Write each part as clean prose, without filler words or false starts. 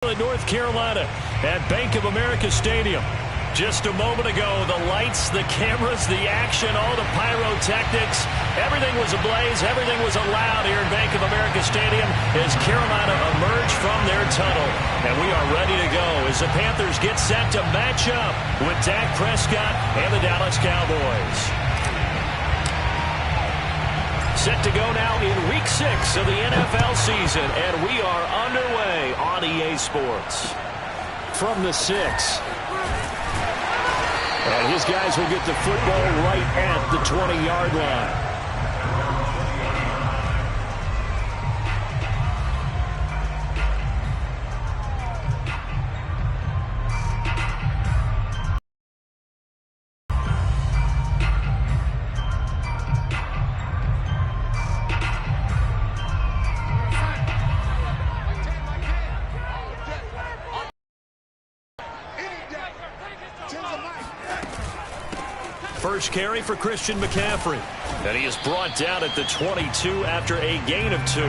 in North Carolina at Bank of America Stadium. Just a moment ago, the lights, the cameras, the action, all the pyrotechnics, everything was ablaze, everything was allowed here in Bank of America Stadium as Carolina emerged from their tunnel. And we are ready to go as the Panthers get set to match up with Dak Prescott and the Dallas Cowboys. Set to go now in Week 6 of the NFL season, and we are underway on EA Sports. From the 6. And his guys will get the football right at the 20-yard line. First carry for Christian McCaffrey. And he is brought down at the 22 after a gain of 2.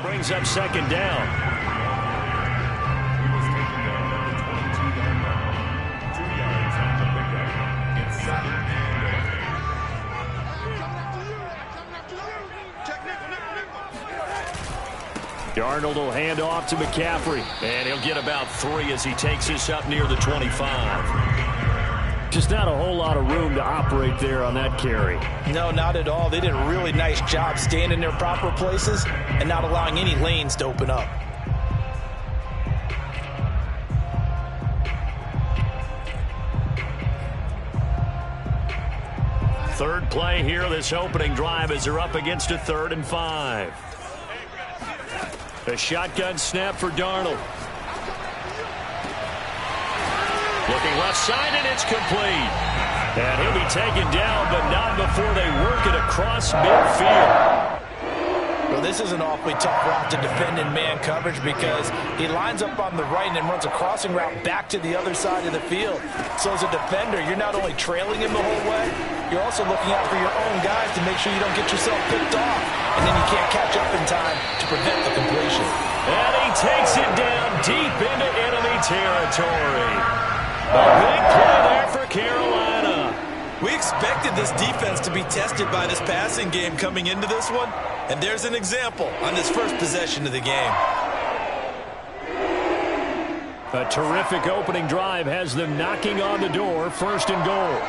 Brings up second down. Darnold will hand off to McCaffrey. And he'll get about 3 as he takes this up near the 25. Just not a whole lot of room to operate there on that carry. No, not at all. They did a really nice job staying in their proper places and not allowing any lanes to open up. Third play here, this opening drive, as they're up against a 3rd and 5. A shotgun snap for Darnold. Looking left side, and it's complete. And he'll be taken down, but not before they work it across midfield. Well, this is an awfully tough route to defend in man coverage because he lines up on the right and then runs a crossing route back to the other side of the field. So as a defender, you're not only trailing him the whole way, you're also looking out for your own guys to make sure you don't get yourself picked off. And then you can't catch up in time to prevent the completion. And he takes it down deep into enemy territory. A big play there for Carolina. We expected this defense to be tested by this passing game coming into this one. And there's an example on this first possession of the game. A terrific opening drive has them knocking on the door, 1st and goal.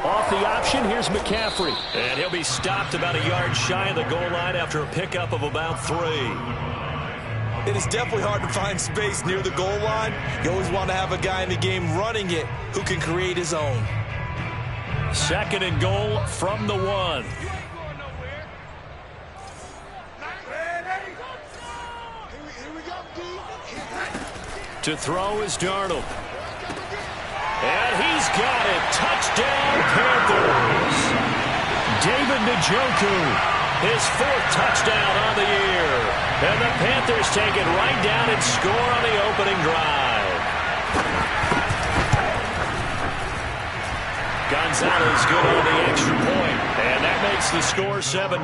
Off the option, here's McCaffrey. And he'll be stopped about a yard shy of the goal line after a pickup of about 3. It is definitely hard to find space near the goal line. You always want to have a guy in the game running it who can create his own. 2nd and goal from the 1. To throw is Darnold. And he's got it. Touchdown, Panthers. David Njoku, his 4th touchdown on the year. And the Panthers take it right down and score on the opening drive. Gonzalez good on the extra point. And that makes the score 7-0.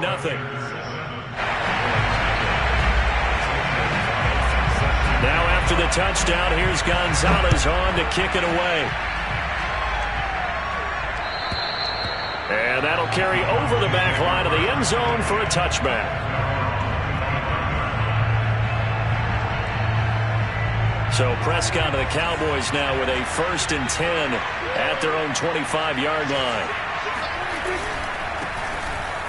Now after the touchdown, here's Gonzalez on to kick it away. And that'll carry over the back line of the end zone for a touchback. So Prescott of the Cowboys now with a 1st and 10 at their own 25-yard line.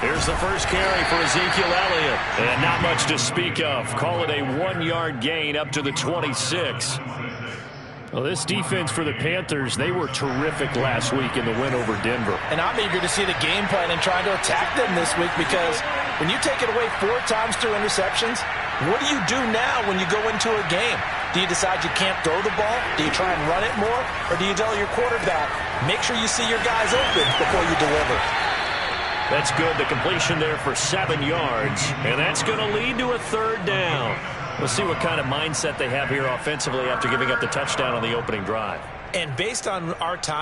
Here's the first carry for Ezekiel Elliott. And not much to speak of. Call it a 1-yard gain up to the 26. Well, this defense for the Panthers, they were terrific last week in the win over Denver. And I'm eager to see the game plan and trying to attack them this week because when you take it away 4 times through interceptions, what do you do now when you go into a game? Do you decide you can't throw the ball? Do you try and run it more? Or do you tell your quarterback, make sure you see your guys open before you deliver? That's good. The completion there for 7 yards. And that's going to lead to a 3rd down. We'll see what kind of mindset they have here offensively after giving up the touchdown on the opening drive. And based on our time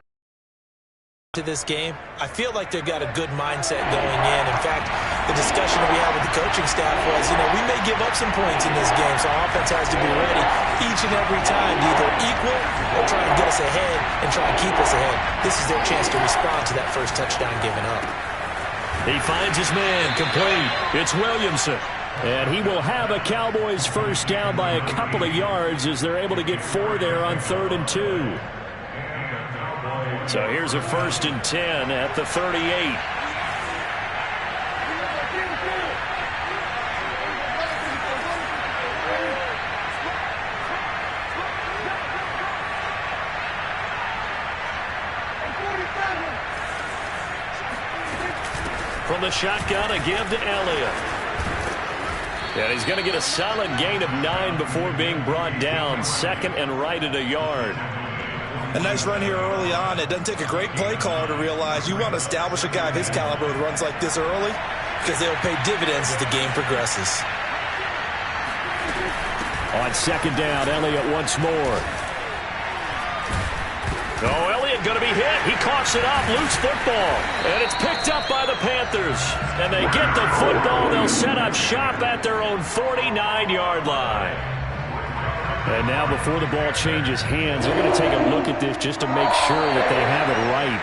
to this game, I feel like they've got a good mindset going in. In fact, the discussion that we had with the coaching staff was, we may give up some points in this game, so our offense has to be ready each and every time to either equal or try and get us ahead and try and keep us ahead. This is their chance to respond to that first touchdown given up. He finds his man, complete. It's Williamson. And he will have a Cowboys first down by a couple of yards as they're able to get 4 there on 3rd and 2. So here's a 1st and 10 at the 38. From the shotgun, a give to Elliott. And he's going to get a solid gain of 9 before being brought down. 2nd and right at a yard. A nice run here early on. It doesn't take a great play caller to realize you want to establish a guy of his caliber with runs like this early because they'll pay dividends as the game progresses. On 2nd down, Elliott once more. Oh, Elliott Elliott going to be hit. He coughs it up. Loose football. And it's picked up by the Panthers. And they get the football. They'll set up shop at their own 49-yard line. And now before the ball changes hands, they're going to take a look at this just to make sure that they have it right.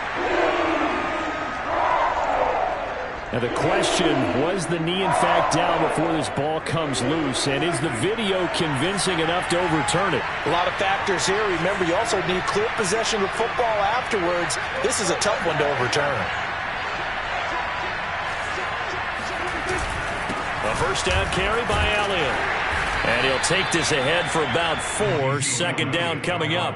Now the question, was the knee in fact down before this ball comes loose? And is the video convincing enough to overturn it? A lot of factors here. Remember, you also need clear possession of football afterwards. This is a tough one to overturn. A first down carry by Elliott. And he'll take this ahead for about 4. Second down coming up.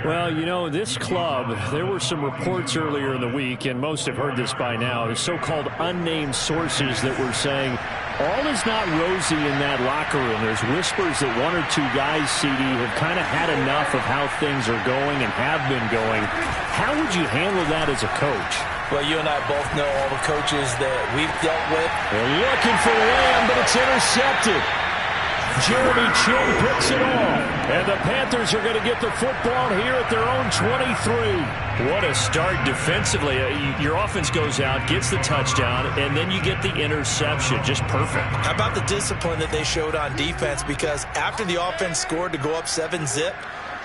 Well, you know, this club, there were some reports earlier in the week, and most have heard this by now, the so-called unnamed sources that were saying all is not rosy in that locker room. There's whispers that 1 or 2 guys, CD, have kind of had enough of how things are going and have been going. How would you handle that as a coach? Well, you and I both know all the coaches that we've dealt with. They're looking for Lamb, but it's intercepted. Jeremy Chin picks it off. And the Panthers are going to get the football here at their own 23. What a start defensively. Your offense goes out, gets the touchdown, and then you get the interception. Just perfect. How about the discipline that they showed on defense? Because after the offense scored to go up 7-zip,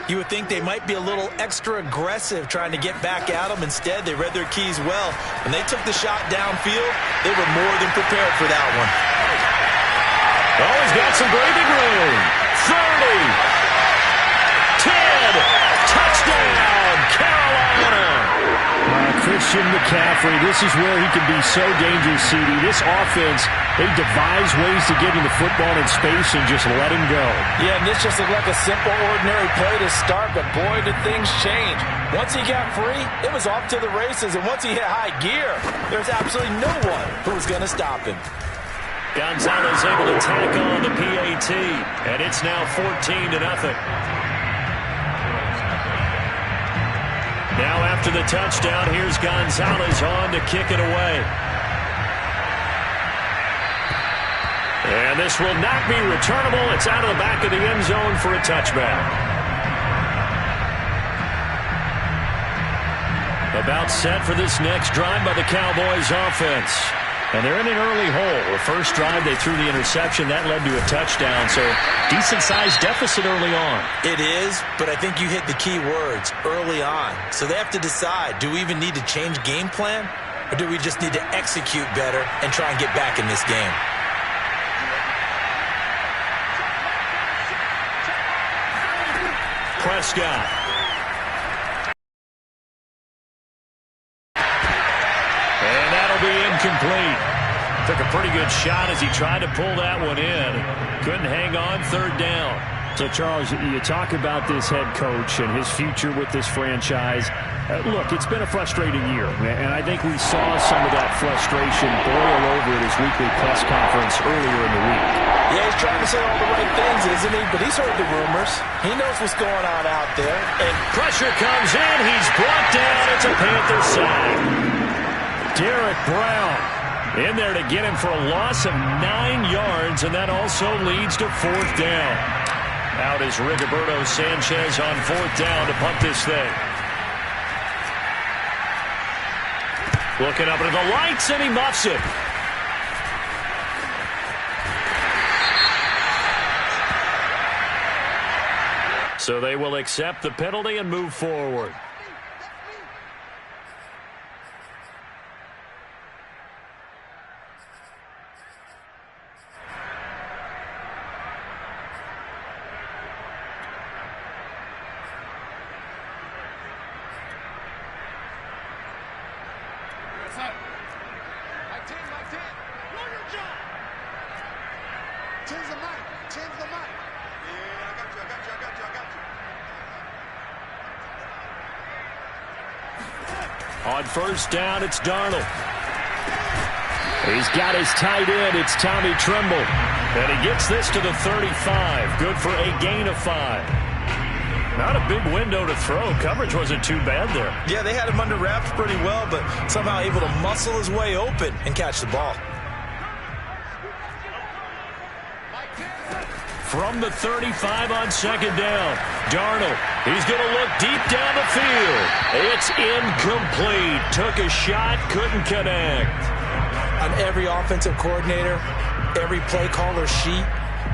you would think they might be a little extra aggressive trying to get back at them. Instead, they read their keys well. When they took the shot downfield, they were more than prepared for that one. Oh, he's got some breathing room. 30. 10. Touchdown, Carolina. Christian McCaffrey, this is where he can be so dangerous, CD. This offense, they devise ways to get him the football in space and just let him go. Yeah, and this just looked like a simple, ordinary play to start, but boy, did things change. Once he got free, it was off to the races, and once he hit high gear, there's absolutely no one who was going to stop him. Gonzalez able to tackle on the PAT, and it's now 14-0. Now after the touchdown, here's Gonzalez on to kick it away. And this will not be returnable. It's out of the back of the end zone for a touchback. About set for this next drive by the Cowboys offense. And they're in an early hole. The first drive, they threw the interception. That led to a touchdown. So decent-sized deficit early on. It is, but I think you hit the key words, early on. So they have to decide, do we even need to change game plan? Or do we just need to execute better and try and get back in this game? Prescott. And that'll be incomplete. Took a pretty good shot as he tried to pull that one in. Couldn't hang on. Third down. So, Charles, you talk about this head coach and his future with this franchise. Look, it's been a frustrating year, and I think we saw some of that frustration boil over at his weekly press conference earlier in the week. Yeah, he's trying to say all the right things, isn't he? But he's heard the rumors. He knows what's going on out there. And pressure comes in. He's brought down. It's a Panther sack. Derek Brown in there to get him for a loss of 9 yards, and that also leads to fourth down. Out is Rigoberto Sanchez on fourth down to punt this thing. Looking up at the lights, and he muffs it. So they will accept the penalty and move forward. On first down, it's Darnold. He's got his tight end. It's Tommy Tremble. And he gets this to the 35. Good for a gain of 5. Not a big window to throw. Coverage wasn't too bad there. Yeah, they had him under wraps pretty well, but somehow able to muscle his way open and catch the ball. from the 35 on second down. Darnold, he's going to look deep down the field. It's incomplete. Took a shot, couldn't connect. On every offensive coordinator, every play caller sheet,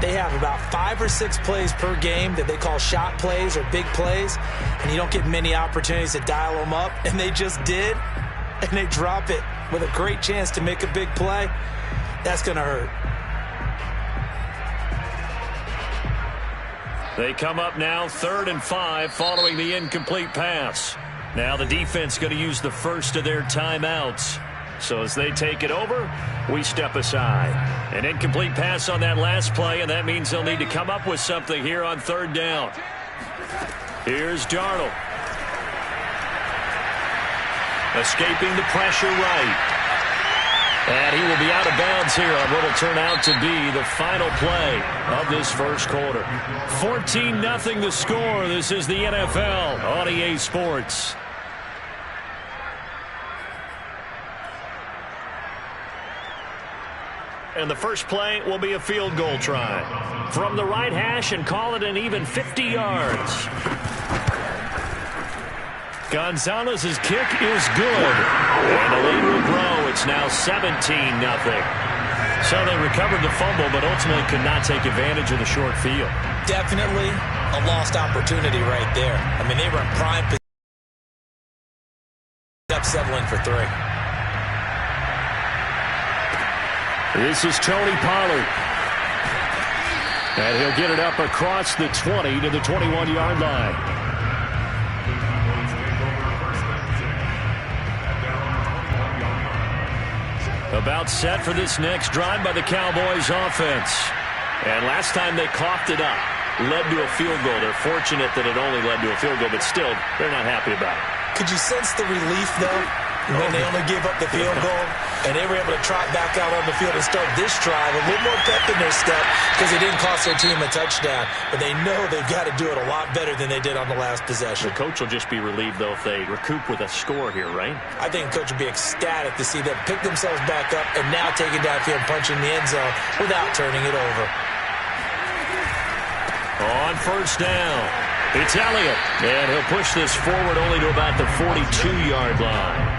they have about 5 or 6 plays per game that they call shot plays or big plays, and you don't get many opportunities to dial them up, and they just did, and they drop it with a great chance to make a big play. That's going to hurt. They come up now 3rd and 5 following the incomplete pass. Now the defense going to use the first of their timeouts. So as they take it over, we step aside. An incomplete pass on that last play, and that means they'll need to come up with something here on 3rd down. Here's Darnold. Escaping the pressure right. And he will be out of bounds here on what will turn out to be the final play of this first quarter. 14-0 the score. This is the NFL on EA Sports. And the first play will be a field goal try. From the right hash and call it an even 50 yards. Gonzalez's kick is good. And the lead will grow. It's now 17-0. So they recovered the fumble, but ultimately could not take advantage of the short field. Definitely a lost opportunity right there. I mean, they were in prime position. Up settling for 3. This is Tony Pollard. And he'll get it up across the 20 to the 21-yard line. About set for this next drive by the Cowboys offense. And last time they coughed it up, led to a field goal. They're fortunate that it only led to a field goal, but still, they're not happy about it. Could you sense the relief, though, when they only gave up the field goal? And they were able to trot back out on the field and start this drive. A little more pep in their step because it didn't cost their team a touchdown. But they know they've got to do it a lot better than they did on the last possession. The coach will just be relieved, though, if they recoup with a score here, right? I think the coach will be ecstatic to see them pick themselves back up and now take it downfield and punch in the end zone without turning it over. On first down, it's Elliott. And he'll push this forward only to about the 42-yard line.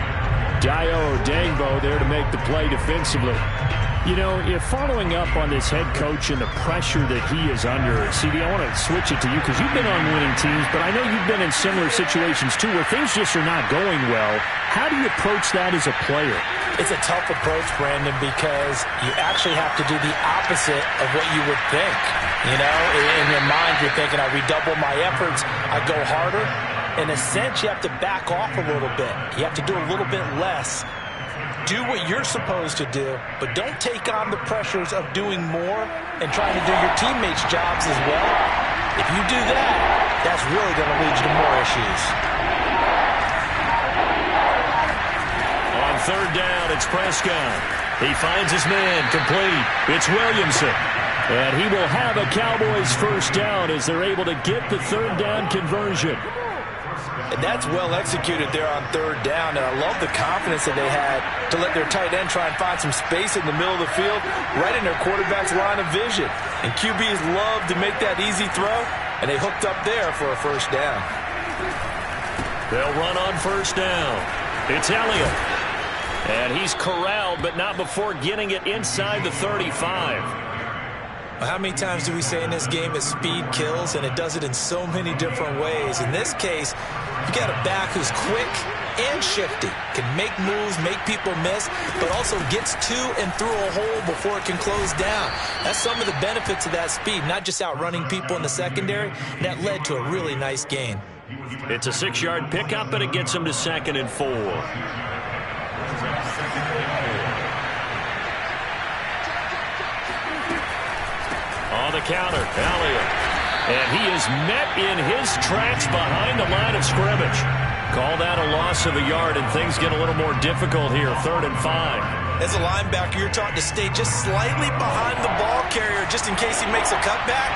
Dayo Dangbo there to make the play defensively. You know, if following up on this head coach and the pressure that he is under, CD, I want to switch it to you because you've been on winning teams, but I know you've been in similar situations too where things just are not going well. How do you approach that as a player? It's a tough approach, Brandon, because you actually have to do the opposite of what you would think. You know, in your mind, you're thinking, I redouble my efforts, I go harder. In a sense, you have to back off a little bit. You have to do a little bit less. Do what you're supposed to do, but don't take on the pressures of doing more and trying to do your teammates' jobs as well. If you do that, that's really going to lead you to more issues. On 3rd down, it's Prescott. He finds his man complete. It's Williamson. And he will have a Cowboys first down as they're able to get the 3rd down conversion. And that's well executed there on 3rd down. And I love the confidence that they had to let their tight end try and find some space in the middle of the field, right in their quarterback's line of vision. And QBs love to make that easy throw, and they hooked up there for a first down. They'll run on first down. It's Elliott. And he's corralled, but not before getting it inside the 35. How many times do we say in this game that speed kills, and it does it in so many different ways? In this case, you got a back who's quick and shifty, can make moves, make people miss, but also gets to and through a hole before it can close down. That's some of the benefits of that speed, not just outrunning people in the secondary. That led to a really nice gain. It's a 6-yard pickup, and it gets him to 2nd and 4. On the counter, Elliott. And he is met in his tracks behind the line of scrimmage. Call that a loss of a yard, and things get a little more difficult here, 3rd and 5. As a linebacker, you're taught to stay just slightly behind the ball carrier just in case he makes a cutback.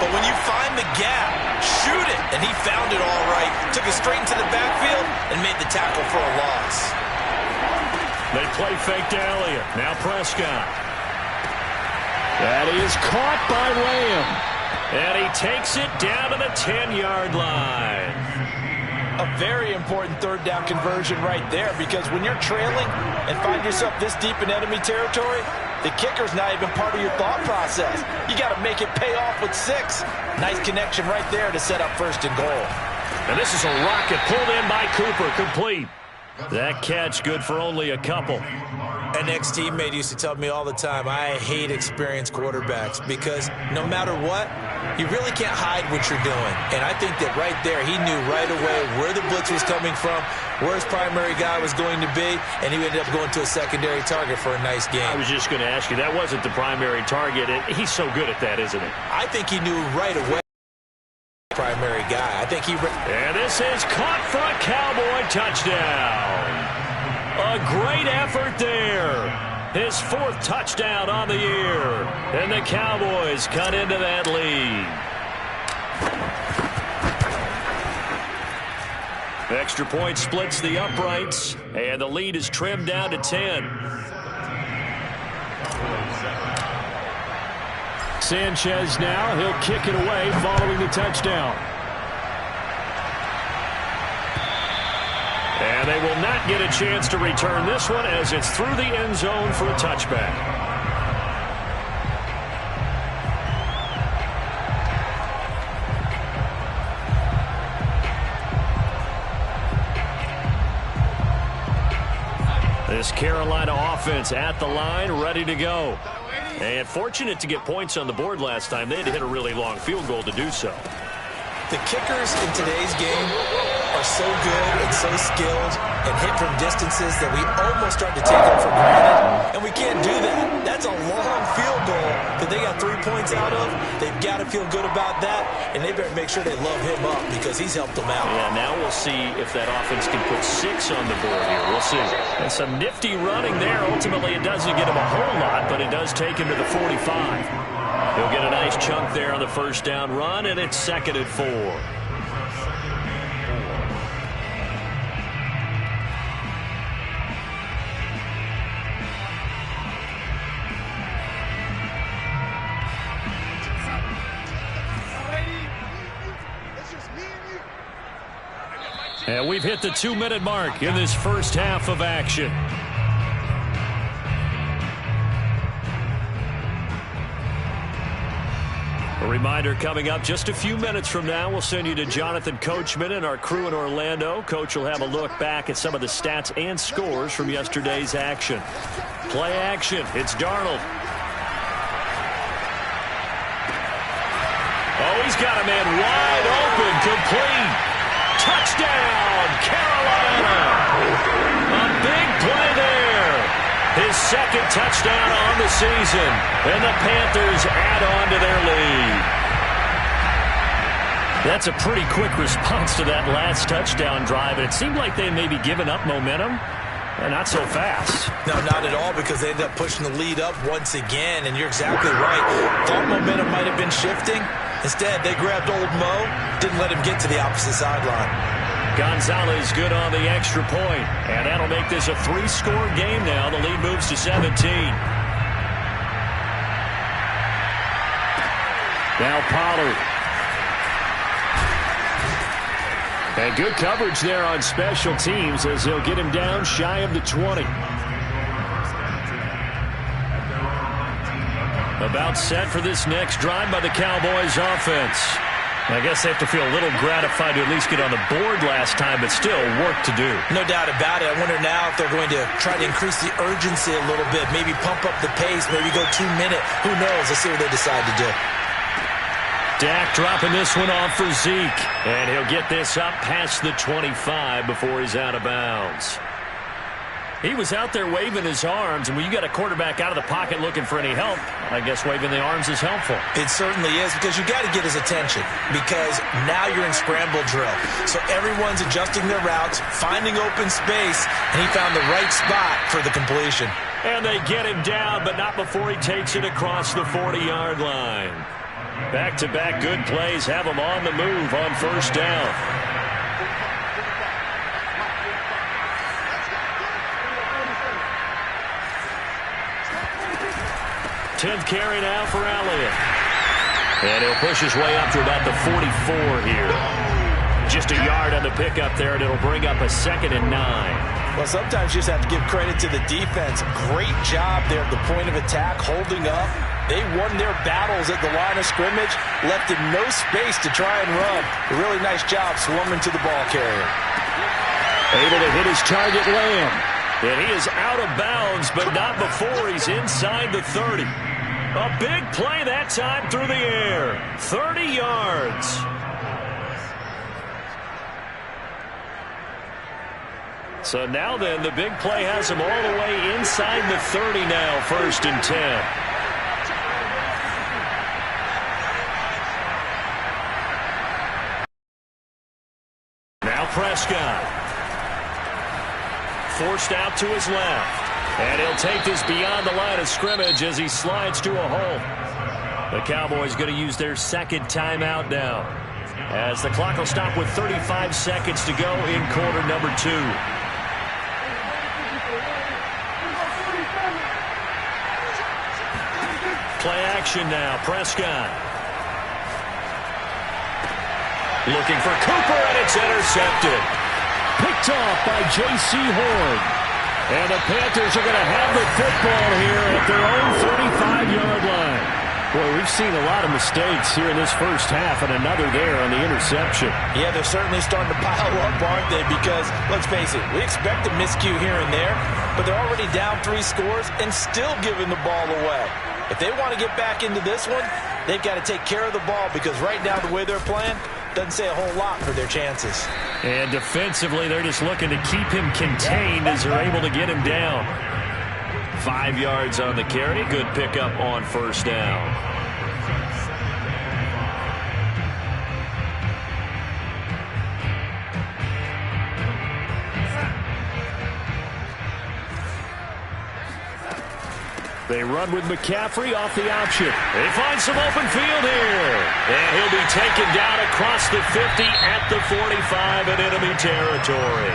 But when you find the gap, shoot it. And he found it all right. Took it straight into the backfield and made the tackle for a loss. They play fake to Elliott. Now Prescott. That is caught by Lamb. And he takes it down to the 10-yard line. A very important third down conversion right there, because when you're trailing and find yourself this deep in enemy territory, the kicker's not even part of your thought process. You got to make it pay off with 6. Nice connection right there to set up first and goal. And this is a rocket pulled in by Cooper, complete. That catch good for only a couple. An ex-teammate used to tell me all the time, I hate experienced quarterbacks because no matter what, you really can't hide what you're doing. And I think that right there, he knew right away where the blitz was coming from, where his primary guy was going to be, and he ended up going to a secondary target for a nice game. I was just going to ask you, that wasn't the primary target. He's so good at that, isn't he? I think he knew right away. Primary guy. I think he... And this is caught for a Cowboy touchdown. A great effort there. His 4th touchdown on the year. And the Cowboys cut into that lead. Extra point splits the uprights, and the lead is trimmed down to 10. Sanchez now, he'll kick it away following the touchdown. And they will not get a chance to return this one as it's through the end zone for a touchback. This Carolina offense at the line, ready to go. And fortunate to get points on the board last time. They had to hit a really long field goal to do so. The kickers in today's game are so good and so skilled and hit from distances that we almost start to take them for granted. And we can't do that. That's a long field goal that they got 3 points out of. They've got to feel good about that, and they better make sure they love him up because he's helped them out. Yeah, now we'll see if that offense can put 6 on the board here. We'll see. And some nifty running there. Ultimately, it doesn't get him a whole lot, but it does take him to the 45. He'll get a nice chunk there on the first down run, and it's 2nd and 4. And we've hit the 2-minute mark in this first half of action. A reminder coming up just a few minutes from now, we'll send you to Jonathan Coachman and our crew in Orlando. Coach will have a look back at some of the stats and scores from yesterday's action. Play action. It's Darnold. Oh, he's got a man wide open, complete. Touchdown, Carolina. A big play there. His 2nd touchdown on the season. And the Panthers add on to their lead. That's a pretty quick response to that last touchdown drive. And it seemed like they may be giving up momentum. Not so fast. No, not at all, because they ended up pushing the lead up once again. And you're exactly right. Thought momentum might have been shifting. Instead, they grabbed old Mo, didn't let him get to the opposite sideline. Gonzalez good on the extra point, and that'll make this a 3-score game now. The lead moves to 17. Now Pollard. And good coverage there on special teams as he'll get him down shy of the 20. About set for this next drive by the Cowboys offense. I guess they have to feel a little gratified to at least get on the board last time, but still work to do. No doubt about it. I wonder now if they're going to try to increase the urgency a little bit, maybe pump up the pace, maybe go 2-minute. Who knows? Let's see what they decide to do. Dak dropping this one off for Zeke, and he'll get this up past the 25 before he's out of bounds. He was out there waving his arms, and when you got a quarterback out of the pocket looking for any help, I guess waving the arms is helpful. It certainly is, because you got to get his attention, because now you're in scramble drill. So everyone's adjusting their routes, finding open space, and he found the right spot for the completion. And they get him down, but not before he takes it across the 40-yard line. Back-to-back good plays have him on the move on first down. 10th carry now for Elliott. And he'll push his way up to about the 44 here. Just a yard on the pickup there, and it'll bring up a 2nd and 9. Well, sometimes you just have to give credit to the defense. Great job there at the point of attack, holding up. They won their battles at the line of scrimmage, left him no space to try and run. A really nice job swarming to the ball carrier. Able to hit his target, Lamb. And he is out of bounds, but not before he's inside the 30. A big play that time through the air. 30 yards. So now then, the big play has him all the way inside the 30 now, 1st and 10. Now Prescott. Forced out to his left. And he'll take this beyond the line of scrimmage as he slides to a hole. The Cowboys going to use their 2nd timeout now, as the clock will stop with 35 seconds to go in quarter number 2. Play action now. Prescott. Looking for Cooper, and it's intercepted. Picked off by J.C. Horn. And the Panthers are going to have the football here at their own 35-yard line. Boy, we've seen a lot of mistakes here in this first half, and another there on the interception. Yeah, they're certainly starting to pile up, aren't they? Because, let's face it, we expect a miscue here and there, but they're already down 3 scores and still giving the ball away. If they want to get back into this one, they've got to take care of the ball, because right now the way they're playing doesn't say a whole lot for their chances. And defensively, they're just looking to keep him contained as they're able to get him down. 5 yards on the carry. Good pickup on 1st down. They run with McCaffrey off the option. They find some open field here. And he'll be taken down across the 50 at the 45 in enemy territory.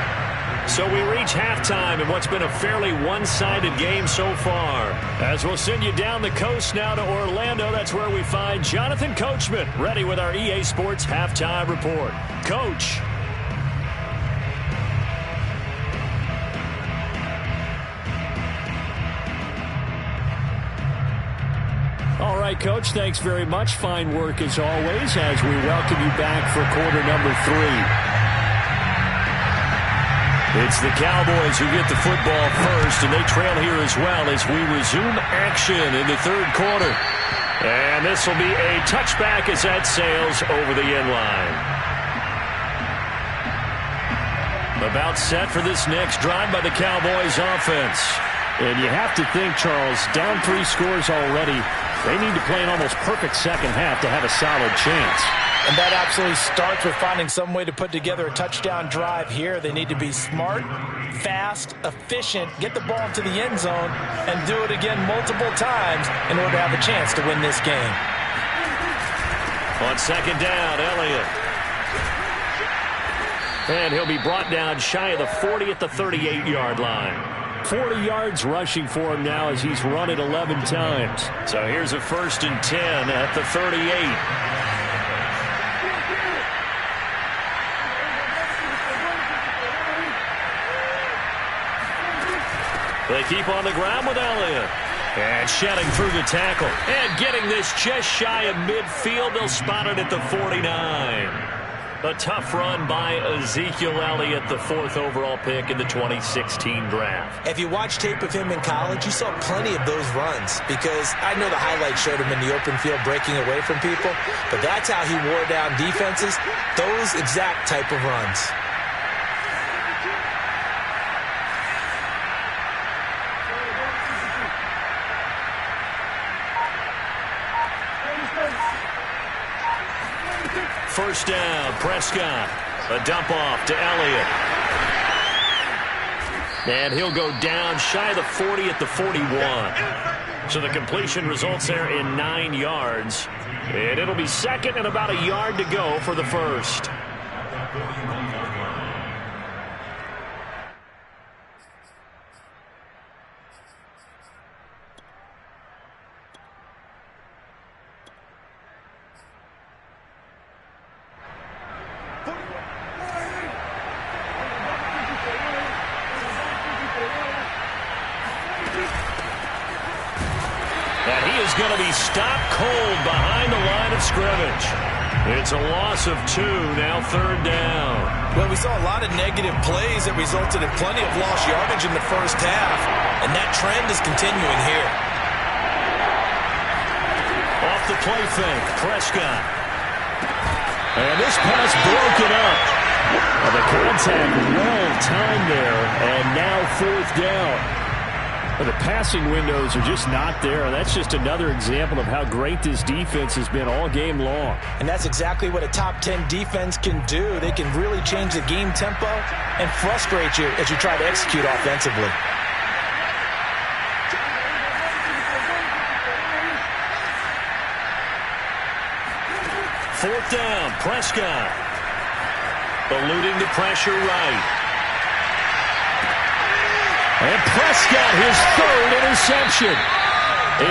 So we reach halftime in what's been a fairly one-sided game so far. As we'll send you down the coast now to Orlando, that's where we find Jonathan Coachman ready with our EA Sports Halftime Report. Coach. All right, Coach, thanks very much. Fine work as always as we welcome you back for quarter number 3. It's the Cowboys who get the football first, and they trail here as well as we resume action in the 3rd quarter. And this will be a touchback as that sails over the end line. About set for this next drive by the Cowboys offense. And you have to think, Charles, down 3 scores already. They need to play an almost perfect second half to have a solid chance. And that absolutely starts with finding some way to put together a touchdown drive here. They need to be smart, fast, efficient, get the ball into the end zone, and do it again multiple times in order to have a chance to win this game. On 2nd down, Elliott. And he'll be brought down shy of the 40 at the 38-yard line. 40 yards rushing for him now as he's run it 11 times. So here's a 1st and 10 at the 38. They keep on the ground with Elliott. And shedding through the tackle. And getting this just shy of midfield. They'll spot it at the 49. A tough run by Ezekiel Elliott, the 4th overall pick in the 2016 draft. If you watch tape of him in college, you saw plenty of those runs, because I know the highlights showed him in the open field breaking away from people, but that's how he wore down defenses, those exact type of runs. First down, Prescott. A dump off to Elliott. And he'll go down shy of the 40 at the 41. So the completion results there in 9 yards. And it'll be 2nd and about a yard to go for the 1st. And he is going to be stopped cold behind the line of scrimmage. It's a loss of 2, now 3rd down. Well, we saw a lot of negative plays that resulted in plenty of lost yardage in the first half, and that trend is continuing here. Off the play fake, Prescott. And this pass broken up. Well, the contact well timed there, and now 4th down. Well, the passing windows are just not there. That's just another example of how great this defense has been all game long. And that's exactly what a top 10 defense can do. They can really change the game tempo and frustrate you as you try to execute offensively. Fourth down, Prescott. Eluding the pressure right. And Prescott, his 3rd interception.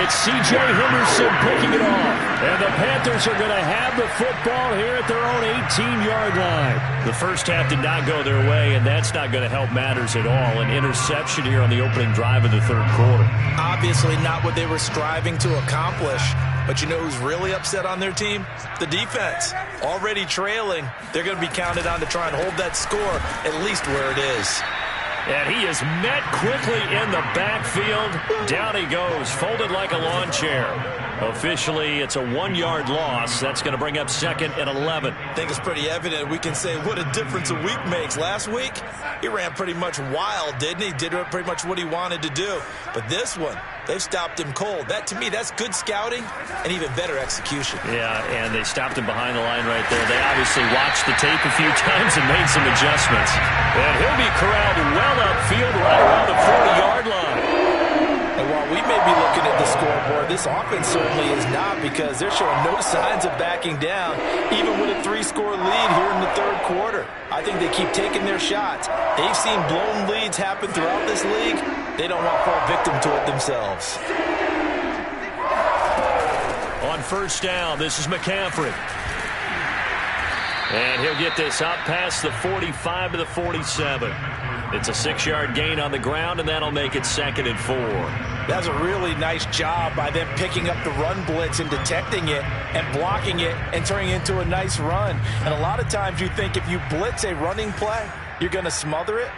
It's C.J. Henderson picking it off. And the Panthers are going to have the football here at their own 18-yard line. The first half did not go their way, and that's not going to help matters at all. An interception here on the opening drive of the 3rd quarter. Obviously not what they were striving to accomplish. But you know who's really upset on their team? The defense. Already trailing. They're going to be counted on to try and hold that score at least where it is. And he is met quickly in the backfield. Down he goes, folded like a lawn chair. Officially, it's a 1-yard loss. That's going to bring up 2nd and 11. I think it's pretty evident we can say what a difference a week makes. Last week, he ran pretty much wild, didn't he? Did pretty much what he wanted to do. But this one, they've stopped him cold. That, to me, that's good scouting and even better execution. Yeah, and they stopped him behind the line right there. They obviously watched the tape a few times and made some adjustments. And he'll be corralled well upfield right around the 40-yard line. And while we may be looking at the scoreboard, this offense certainly is not, because they're showing no signs of backing down, even with a 3-score lead here in the 3rd quarter. I think they keep taking their shots. They've seen blown leads happen throughout this league. They don't want to fall victim to it themselves. On 1st down, this is McCaffrey. And he'll get this up past the 45 to the 47. It's a 6-yard gain on the ground, and that'll make it 2nd and 4. That's a really nice job by them picking up the run blitz and detecting it and blocking it and turning it into a nice run. And a lot of times you think if you blitz a running play, you're going to smother it.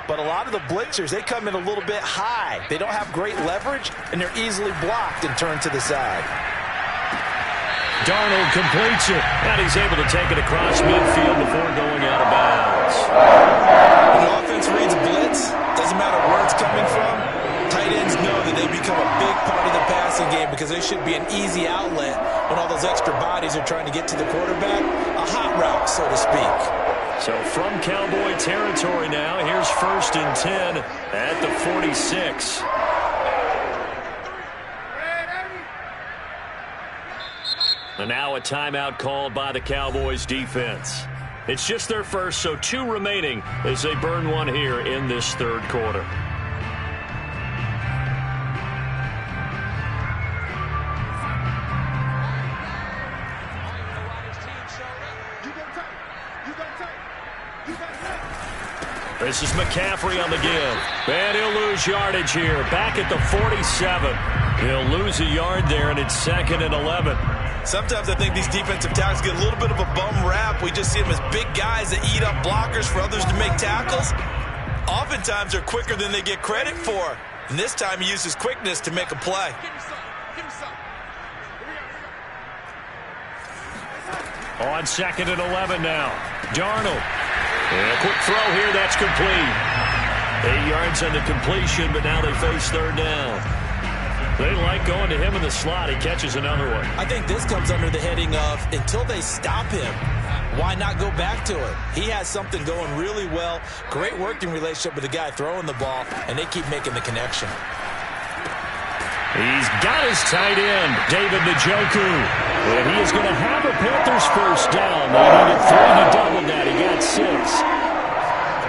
But a lot of the blitzers, they come in a little bit high. They don't have great leverage, and they're easily blocked and turned to the side. Darnold completes it, and he's able to take it across midfield before going out of bounds. When the offense reads blitz, doesn't matter where it's coming from, tight ends know that they become a big part of the passing game because they should be an easy outlet when all those extra bodies are trying to get to the quarterback. A hot route, so to speak. So from Cowboy territory now, here's 1st and 10 at the 46. And now a timeout called by the Cowboys defense. It's just their first, so 2 remaining as they burn one here in this 3rd quarter. This is McCaffrey on the give. And he'll lose yardage here. Back at the 47. He'll lose a yard there, and it's 2nd and 11. Sometimes I think these defensive tackles get a little bit of a bum rap. We just see them as big guys that eat up blockers for others to make tackles. Oftentimes they're quicker than they get credit for. And this time he uses quickness to make a play. On 2nd and 11 now. Darnold. And a quick throw here, that's complete. 8 yards on the completion, but now they face 3rd down. They like going to him in the slot. He catches another one. I think this comes under the heading of until they stop him, why not go back to it? He has something going really well. Great working relationship with the guy throwing the ball, and they keep making the connection. He's got his tight end, David Njoku. And he is going to have a Panthers 1st down. They needed 3. He doubled that. He got 6.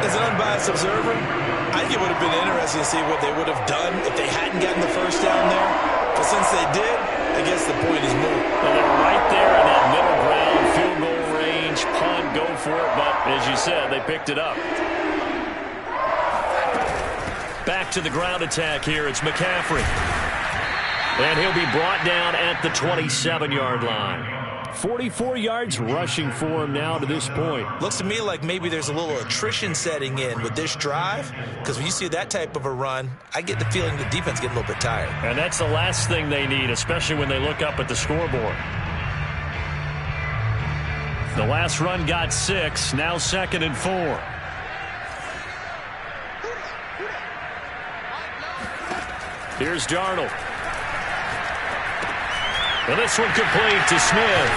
As an unbiased observer, I think it would have been interesting to see what they would have done if they hadn't gotten the 1st down there. But since they did, I guess the point is moot. Well, they're right there in that middle ground, field goal range, punt, go for it. But as you said, they picked it up. Back back to the ground attack here. It's McCaffrey. And he'll be brought down at the 27-yard line. 44 yards rushing for him now to this point. Looks to me like maybe there's a little attrition setting in with this drive, because when you see that type of a run, I get the feeling the defense getting a little bit tired. And that's the last thing they need, especially when they look up at the scoreboard. The last run got 6, now 2nd and 4. Here's Darnold. And this one complete to Smith.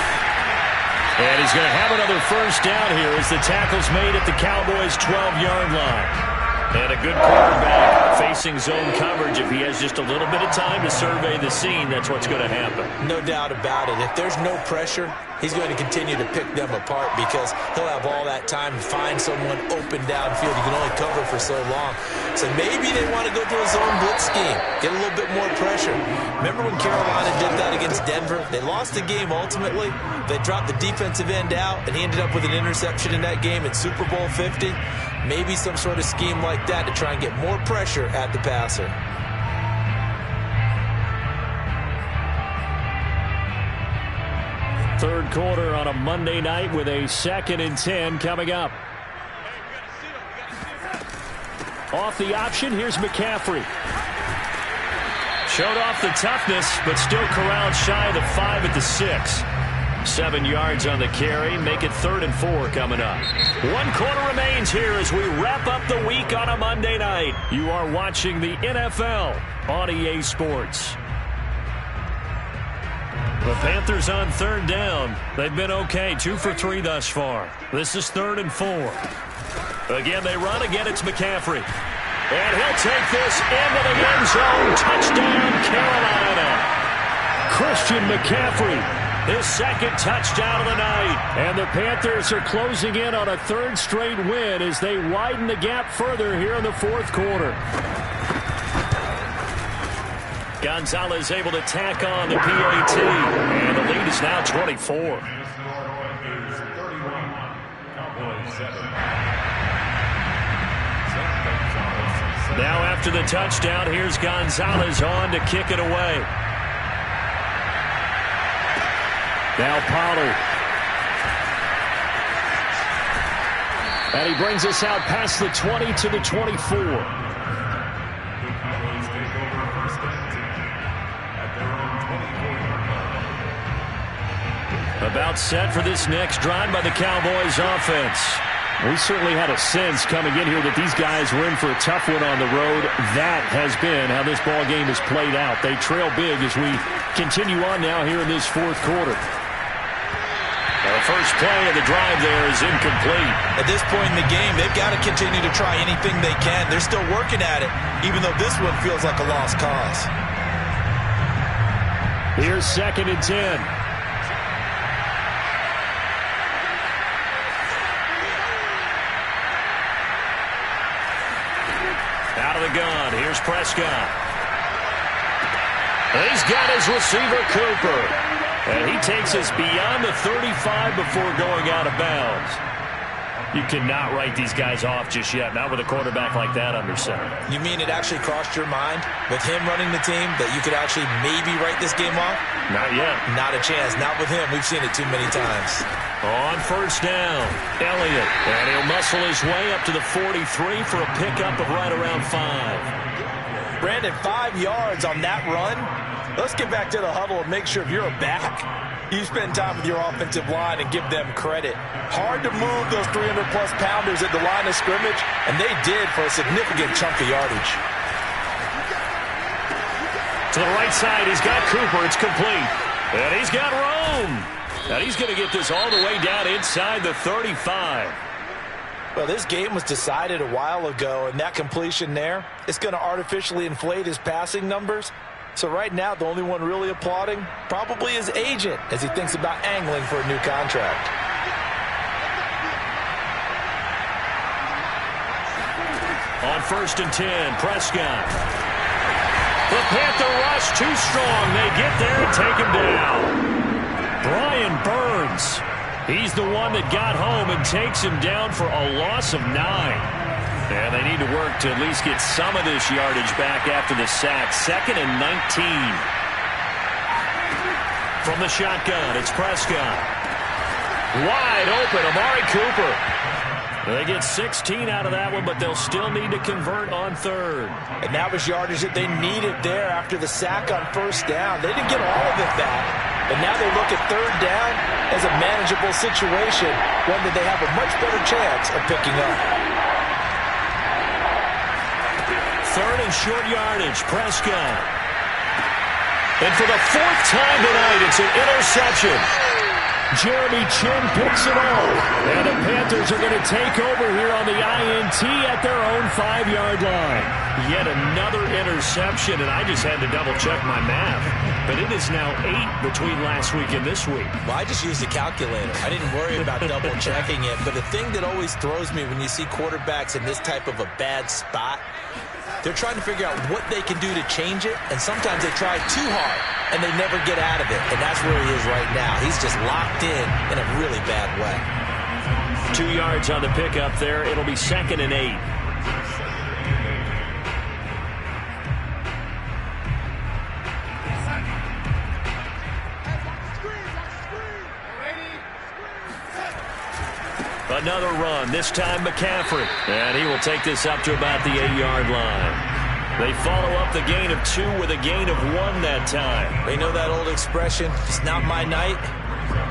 And he's going to have another first down here as the tackle's made at the Cowboys' 12-yard line. And a good quarterback facing zone coverage. If he has just a little bit of time to survey the scene, that's what's going to happen. No doubt about it. If there's no pressure, he's going to continue to pick them apart because he'll have all that time to find someone open downfield. He can only cover for so long. So maybe they want to go to a zone blitz scheme, get a little bit more pressure. Remember when Carolina did that against Denver? They lost the game ultimately. They dropped the defensive end out, and he ended up with an interception in that game in Super Bowl 50. Maybe some sort of scheme like that to try and get more pressure at the passer. Third quarter on a Monday night with a 2nd and 10 coming up. Off the option, here's McCaffrey. Showed off the toughness, but still corralled shy of the 5 at the 6. 7 yards on the carry. Make it 3rd and 4 coming up. 1 quarter remains here as we wrap up the week on a Monday night. You are watching the NFL on EA Sports. The Panthers on 3rd down. They've been okay. 2 for 3 thus far. This is 3rd and 4. Again, they run. Again, it's McCaffrey. And he'll take this into the end zone. Touchdown, Carolina. Christian McCaffrey. His 2nd touchdown of the night. And the Panthers are closing in on a 3rd straight win as they widen the gap further here in the 4th quarter. Gonzalez able to tack on the PAT. And the lead is now 24. Now after the touchdown, here's Gonzalez on to kick it away. Now Pollard. And he brings us out past the 20 to the 24. About set for this next drive by the Cowboys offense. We certainly had a sense coming in here that these guys were in for a tough one on the road. That has been how this ball game has played out. They trail big as we continue on now here in this 4th quarter. The first play of the drive there is incomplete. At this point in the game, they've got to continue to try anything they can. They're still working at it, even though this one feels like a lost cause. Here's 2nd and 10. Out of the gun, here's Prescott. He's got his receiver, Cooper. And he takes us beyond the 35 before going out of bounds. You cannot write these guys off just yet, not with a quarterback like that under center. You mean it actually crossed your mind with him running the team that you could actually maybe write this game off? Not yet. Not a chance. Not with him. We've seen it too many times. On first down, Elliott. And he'll muscle his way up to the 43 for a pickup of right around 5. Brandon, 5 yards on that run. Let's get back to the huddle and make sure if you're a back, you spend time with your offensive line and give them credit. Hard to move those 300-plus pounders at the line of scrimmage, and they did for a significant chunk of yardage. To the right side, he's got Cooper. It's complete. And he's got Rome. And he's going to get this all the way down inside the 35. Well, this game was decided a while ago, and that completion there, it's going to artificially inflate his passing numbers. So right now, the only one really applauding probably his agent as he thinks about angling for a new contract. On 1st and 10, Prescott. The Panther rush too strong. They get there and take him down. Brian Burns. He's the one that got home and takes him down for a loss of 9. And they need to work to at least get some of this yardage back after the sack. 2nd and 19. From the shotgun, it's Prescott. Wide open, Amari Cooper. They get 16 out of that one, but they'll still need to convert on 3rd. And that was yardage that they needed there after the sack on 1st down. They didn't get all of it back. But now they look at 3rd down as a manageable situation, one that they have a much better chance of picking up. 3rd and short yardage, Prescott. And for the 4th time tonight, it's an interception. Jeremy Chin picks it off. And the Panthers are going to take over here on the INT at their own 5-yard line. Yet another interception, and I just had to double-check my math. But it is now 8 between last week and this week. Well, I just used a calculator. I didn't worry about double-checking it. But the thing that always throws me when you see quarterbacks in this type of a bad spot, they're trying to figure out what they can do to change it, and sometimes they try too hard, and they never get out of it, and that's where he is right now. He's just locked in a really bad way. 2 yards on the pickup there. It'll be 2nd and 8. Another run, this time McCaffrey. And he will take this up to about the 8-yard line. They follow up the gain of 2 with a gain of 1 that time. They know that old expression, it's not my night.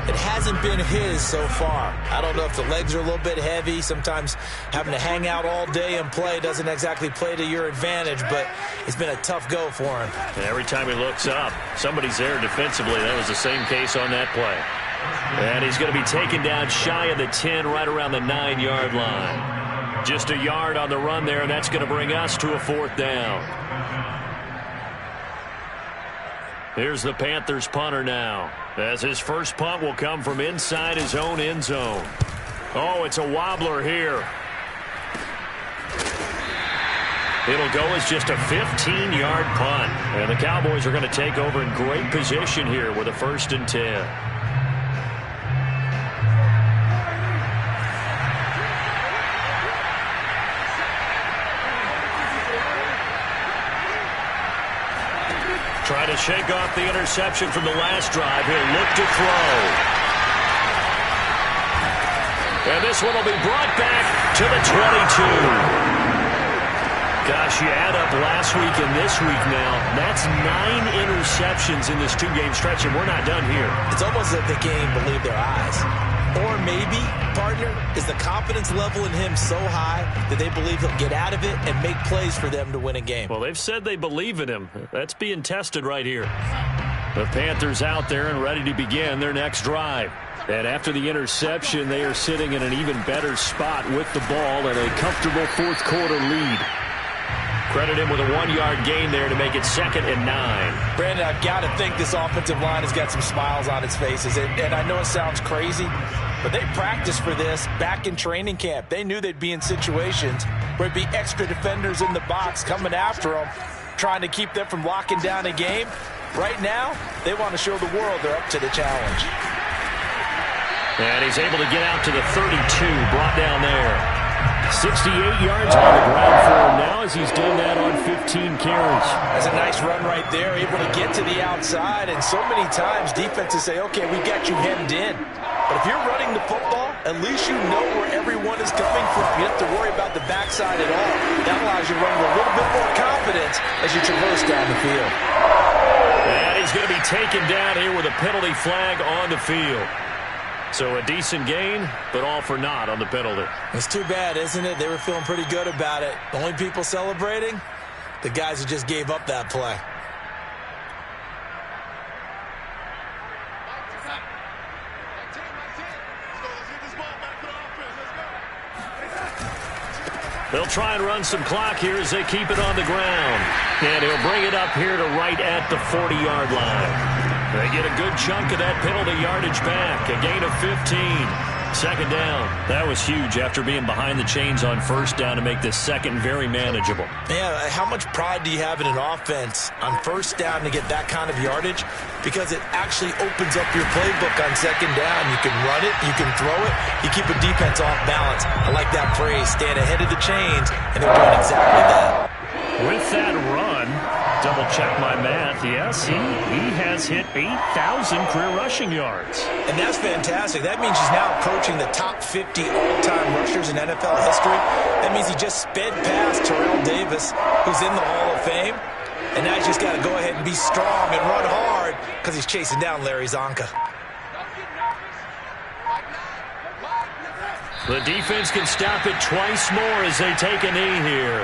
It hasn't been his so far. I don't know if the legs are a little bit heavy. Sometimes having to hang out all day and play doesn't exactly play to your advantage, but it's been a tough go for him. Every time he looks up, somebody's there defensively. That was the same case on that play. And he's going to be taken down shy of the 10, right around the 9-yard line. Just a yard on the run there, and that's going to bring us to a 4th down. Here's the Panthers punter now, as his first punt will come from inside his own end zone. Oh, it's a wobbler here. It'll go as just a 15-yard punt. And the Cowboys are going to take over in great position here with a 1st and 10. Trying to shake off the interception from the last drive. He'll look to throw. And this one will be brought back to the 22. Gosh, you add up last week and this week now. That's 9 interceptions in this 2-game stretch, and we're not done here. It's almost like they can't even believe their eyes. Or maybe, partner, is the confidence level in him so high that they believe he'll get out of it and make plays for them to win a game. Well, they've said they believe in him. That's being tested right here. The Panthers out there and ready to begin their next drive. And after the interception, they are sitting in an even better spot with the ball and a comfortable 4th quarter lead. Credit him with a 1-yard gain there to make it 2nd and 9. Brandon, I've got to think this offensive line has got some smiles on its faces. And I know it sounds crazy, but they practiced for this back in training camp. They knew they'd be in situations where it'd be extra defenders in the box coming after them, trying to keep them from locking down a game. Right now, they want to show the world they're up to the challenge. And he's able to get out to the 32, brought down there. 68 yards on the ground for him now as he's done that on 15 carries. That's a nice run right there, able to get to the outside. And so many times defenses say, okay, we got you hemmed in. But if you're running the football, at least you know where everyone is coming from. You don't have to worry about the backside at all. That allows you to run with a little bit more confidence as you traverse down the field. And he's going to be taken down here with a penalty flag on the field. So a decent gain, but all for naught on the penalty. It's too bad, isn't it? They were feeling pretty good about it. The only people celebrating, the guys who just gave up that play. They'll try and run some clock here as they keep it on the ground. And he'll bring it up here to right at the 40-yard line. They get a good chunk of that penalty yardage back, a gain of 15. Second down. That was huge after being behind the chains on first down to make this second very manageable. Yeah, how much pride do you have in an offense on first down to get that kind of yardage? Because it actually opens up your playbook on second down. You can run it, you can throw it, you keep a defense off balance. I like that phrase, stand ahead of the chains, and they're doing exactly that. With that run, double check my math, yes, he has hit 8,000 career rushing yards. And that's fantastic. That means he's now approaching the top 50 all-time rushers in NFL history. That means he just sped past Terrell Davis, who's in the Hall of Fame. And now he's just got to go ahead and be strong and run hard because he's chasing down Larry Zonka. The defense can stop it twice more as they take a knee here.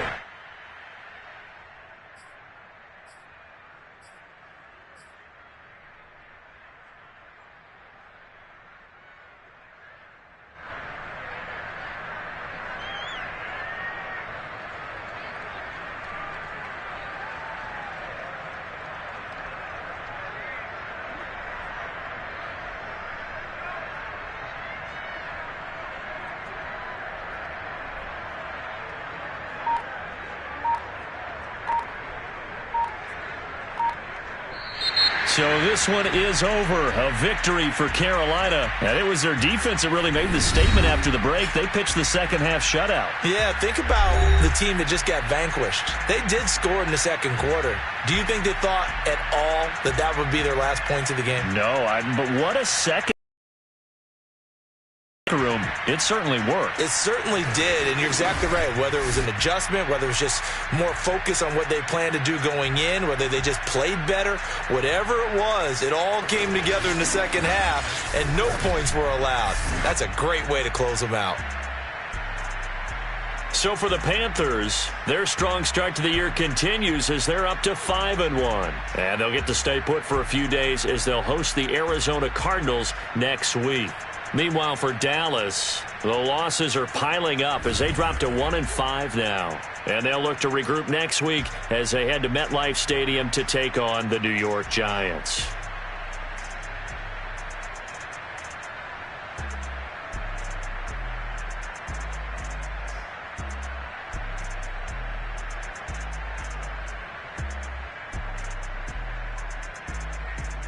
So this one is over. A victory for Carolina. And it was their defense that really made the statement after the break. They pitched the second half shutout. Yeah, think about the team that just got vanquished. They did score in the second quarter. Do you think they thought at all that that would be their last points of the game? No, but what a second room. It certainly worked. It certainly did, and you're exactly right. Whether it was an adjustment, whether it was just more focus on what they planned to do going in, whether they just played better, whatever it was, it all came together in the second half, and no points were allowed. That's a great way to close them out. So for the Panthers, their strong start to the year continues as they're up to 5-1. And they'll get to stay put for a few days as they'll host the Arizona Cardinals next week. Meanwhile, for Dallas, the losses are piling up as they drop to 1-5 now. And they'll look to regroup next week as they head to MetLife Stadium to take on the New York Giants.